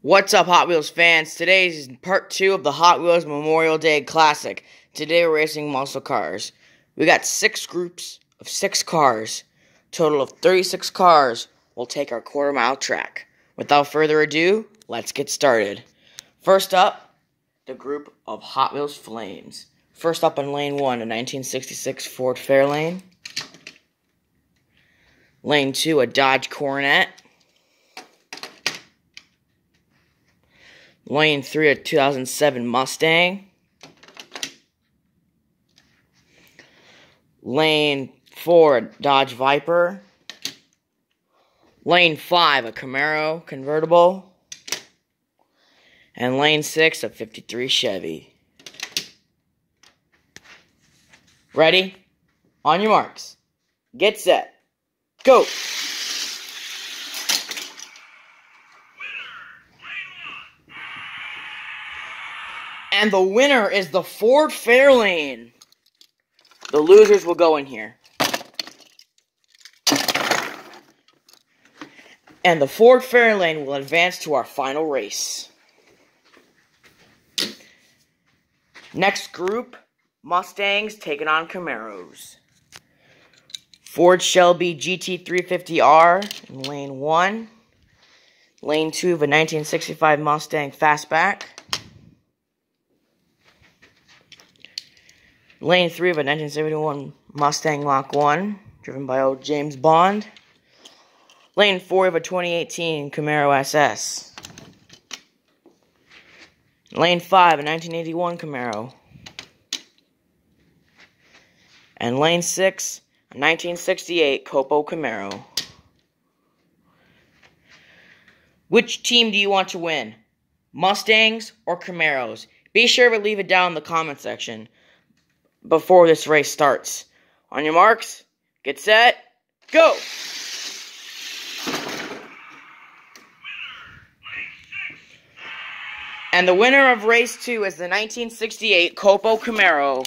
What's up, Hot Wheels fans? Today is part 2 of the Hot Wheels Memorial Day Classic. Today we're racing muscle cars. We got 6 groups of 6 cars. Total of 36 cars will take our quarter-mile track. Without further ado, let's get started. First up, the group of Hot Wheels Flames. First up in lane 1, a 1966 Ford Fairlane. Lane 2, a Dodge Coronet. Lane 3, a 2007 Mustang. Lane 4, a Dodge Viper. Lane 5, a Camaro convertible. And lane 6, a 53 Chevy. Ready? On your marks. Get set. Go! And the winner is the Ford Fairlane. The losers will go in here. And the Ford Fairlane will advance to our final race. Next group, Mustangs taking on Camaros. Ford Shelby GT350R in lane 1. Lane 2 of a 1965 Mustang Fastback. Lane 3 of a 1971 Mustang Mach 1, driven by old James Bond. Lane 4 of a 2018 Camaro SS. Lane 5, a 1981 Camaro. And lane 6, a 1968 Copo Camaro. Which team do you want to win? Mustangs or Camaros? Be sure to leave it down in the comment section before this race starts. On your marks, get set, go! And the winner of race 2 is the 1968 Copo Camaro.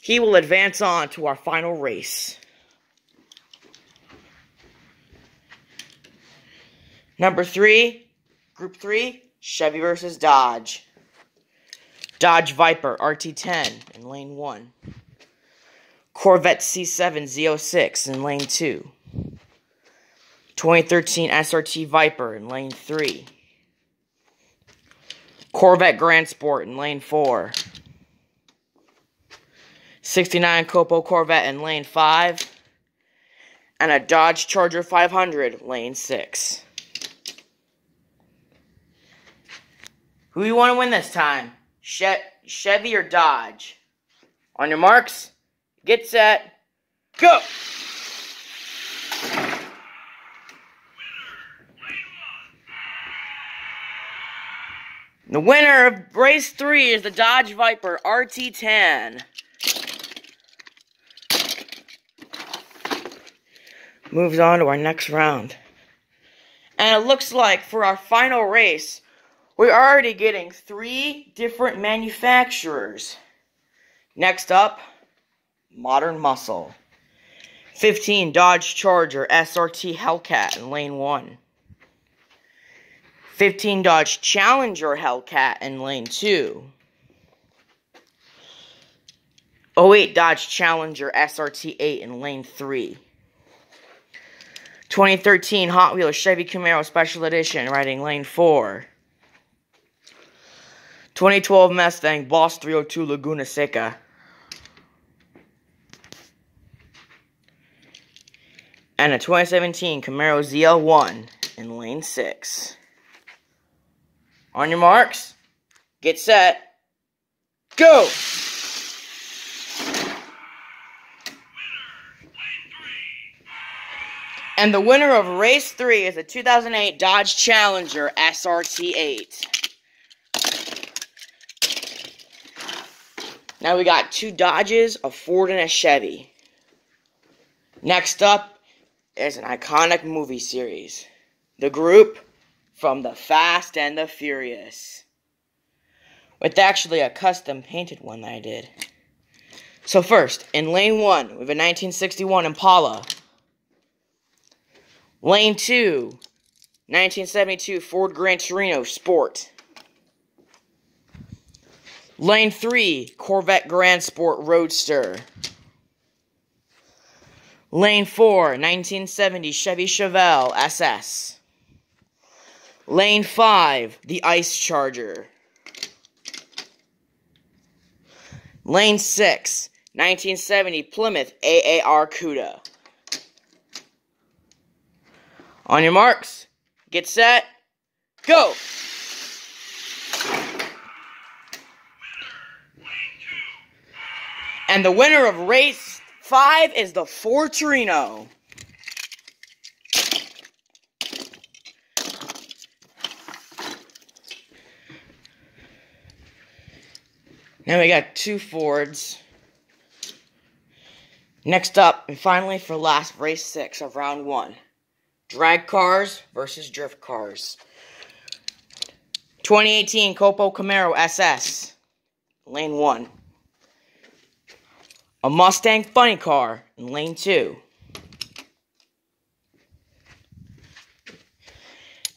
He will advance on to our final race. Number 3, Group 3, Chevy versus Dodge. Dodge Viper RT10 in lane 1. Corvette C7 Z06 in lane 2. 2013 SRT Viper in lane 3. Corvette Grand Sport in lane 4. 69 Copo Corvette in lane 5. And a Dodge Charger 500 lane 6. Who do you want to win this time? Chevy or Dodge? On your marks, get set, go! The winner of race 3 is the Dodge Viper RT10. Moves on to our next round. And it looks like for our final race, we're already getting 3 different manufacturers. Next up, Modern Muscle. 15 Dodge Charger SRT Hellcat in lane 1. 15 Dodge Challenger Hellcat in lane 2. 08 Dodge Challenger SRT 8 in lane 3. 2013 Hot Wheels Chevy Camaro Special Edition riding lane 4. 2012 Mustang Boss 302 Laguna Seca. And a 2017 Camaro ZL1 in lane 6. On your marks, get set, go! And the winner of race 3 is the 2008 Dodge Challenger SRT 8. Now we got 2 Dodges, a Ford, and a Chevy. Next up is an iconic movie series. The group from The Fast and the Furious. With actually a custom painted one that I did. So first, in lane 1, we have a 1961 Impala. Lane 2, 1972 Ford Gran Torino Sport. Lane 3, Corvette Grand Sport Roadster. Lane 4, 1970 Chevy Chevelle SS. Lane 5, the Ice Charger. Lane 6, 1970 Plymouth AAR Cuda. On your marks, get set, go! And the winner of race 5 is the Ford Torino. Now we got 2 Fords. Next up, and finally for last, race 6 of round 1. Drag cars versus drift cars. 2018 Copo Camaro SS. Lane 1. A Mustang Funny Car in Lane 2.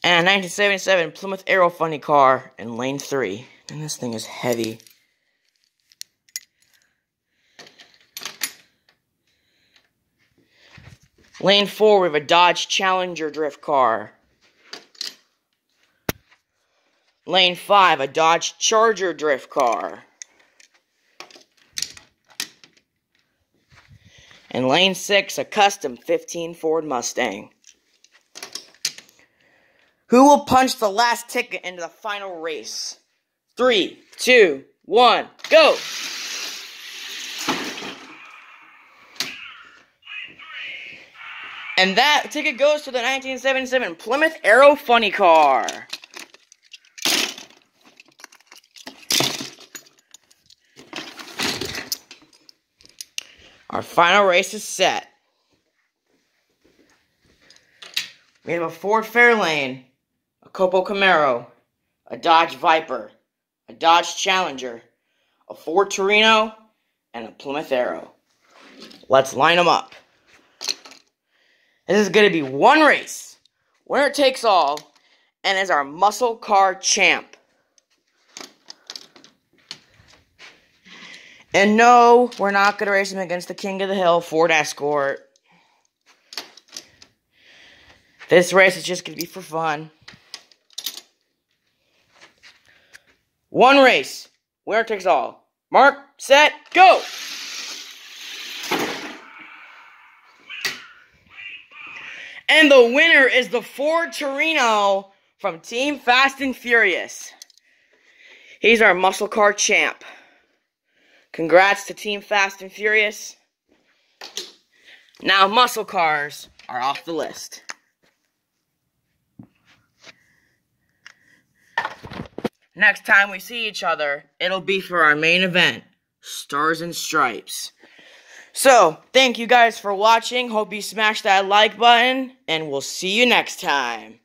And a 1977 Plymouth Arrow Funny Car in Lane 3. And this thing is heavy. Lane 4, we have a Dodge Challenger drift car. Lane 5, a Dodge Charger drift car. And Lane 6, a custom 15 Ford Mustang. Who will punch the last ticket into the final race? 3, 2, 1, go! And that ticket goes to the 1977 Plymouth Arrow Funny Car. Our final race is set. We have a Ford Fairlane, a Copo Camaro, a Dodge Viper, a Dodge Challenger, a Ford Torino, and a Plymouth Arrow. Let's line them up. This is going to be one race. Winner takes all. And is our muscle car champ. And no, we're not going to race him against the King of the Hill, Ford Escort. This race is just going to be for fun. One race. Winner takes all. Mark, set, go! And the winner is the Ford Torino from Team Fast and Furious. He's our muscle car champ. Congrats to Team Fast and Furious. Now muscle cars are off the list. Next time we see each other, it'll be for our main event, Stars and Stripes. So, thank you guys for watching. Hope you smash that like button, and we'll see you next time.